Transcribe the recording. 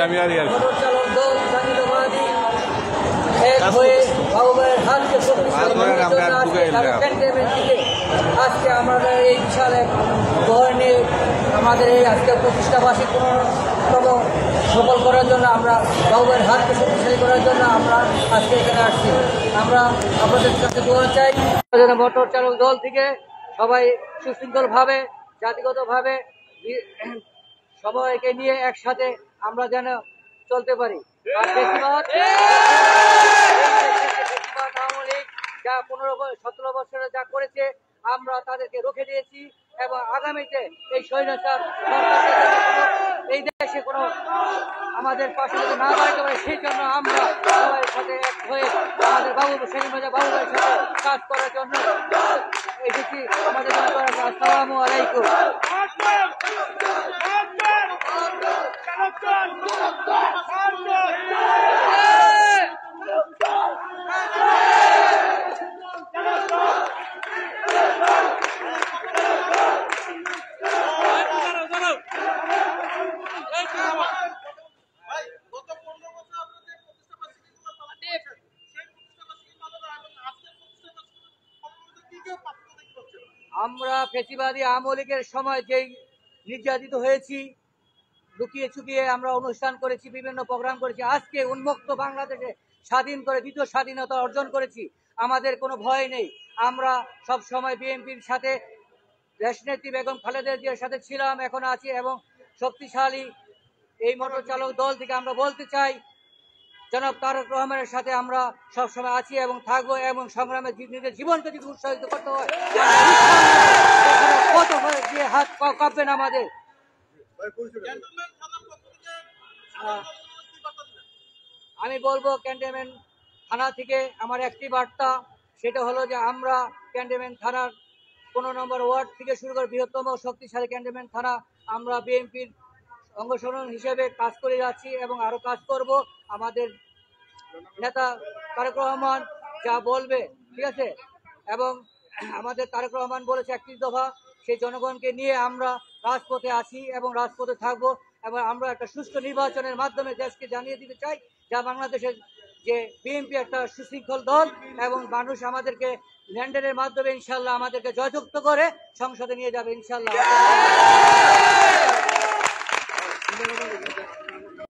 জামিয়ারি আর motor চালক দল জাতীয়তাবাদী এক হয়ে বাবুবাইয়ের হাতকে শক্তিশালী আজকে আমাদের এই বিশাল এক শহর নিয়ে আমাদের এই আজকে প্রতিষ্ঠাবার্ষিক 15তম সফল করার জন্য আমরা বাবুবাইয়ের হাতকে শক্তিশালী করার জন্য আমরা আজকে এখানে আসছি। আমরা আপনাদের কাছে দোয়া চাই মোটর চালক দল থেকে সবাই সুশৃঙ্খলভাবে জাতিগতভাবে সবাইকে নিয়ে একসাথে আমরা যেন চলতে পারি। আর যা 15-17 বছরে যা করেছে আমরা তাদেরকে রুখে দিয়েছি এবং আগামীতে এই স্বৈরাচার এই দেশে কোনো আমাদের পাশে যদি না দাঁড়াতে পারে সেই জন্য আমরা সবাই সাথে এক হয়ে আমাদের বাবুভাইয়ের সাথে কাজ করার জন্য এসেছি। আমাদের আসসালামু আলাইকুম। আমরা ফ্যাসিবাদী আওয়ামী লীগের সময় যেই নির্যাতিত হয়েছি, লুকিয়ে ছুপিয়ে আমরা অনুষ্ঠান করেছি, বিভিন্ন প্রোগ্রাম করেছি, আজকে উন্মুক্ত বাংলাদেশে স্বাধীন করে দ্বিতীয় স্বাধীনতা অর্জন করেছি। আমাদের কোনো ভয় নেই। আমরা সব সময় বিএনপির সাথে দেশনেত্রী বেগম খালেদা জিয়ার সাথে ছিলাম, এখন আছি এবং শক্তিশালী এই মোটর চালক দল থেকে আমরা বলতে চাই জনাব তারেক রহমানের সাথে আমরা সবসময় আছি এবং থাকবো এবং সংগ্রামে নিজের জীবনকে যদি উৎসাহিত করতে হয় কত দিয়ে হাত কাঁপবেন আমাদের। আমি বলবো ক্যান্টনমেন্ট থানা থেকে আমার একটি বার্তা, সেটা হলো যে আমরা ক্যান্টনমেন্ট থানার 15 নম্বর ওয়ার্ড থেকে শুরু করে বৃহত্তম শক্তিশালী ক্যান্টনমেন্ট থানা আমরা বিএনপির অঙ্গসংগঠন হিসেবে কাজ করে যাচ্ছি এবং আরো কাজ করব। আমাদের নেতা তারেক রহমান যা বলবে, ঠিক আছে, এবং আমাদের তারেক রহমান বলেছে 31 দফা, সেই জনগণকে নিয়ে আমরা রাজপথে আছি এবং রাজপথে থাকবো এবং আমরা একটা সুষ্ঠু নির্বাচনের মাধ্যমে দেশকে জানিয়ে দিতে চাই যা বাংলাদেশের যে বিএনপি একটা সুশৃঙ্খল দল এবং মানুষ আমাদেরকে ল্যান্ডের মাধ্যমে ইনশাল্লাহ আমাদেরকে জয়যুক্ত করে সংসদে নিয়ে যাবে ইনশাল্লাহ।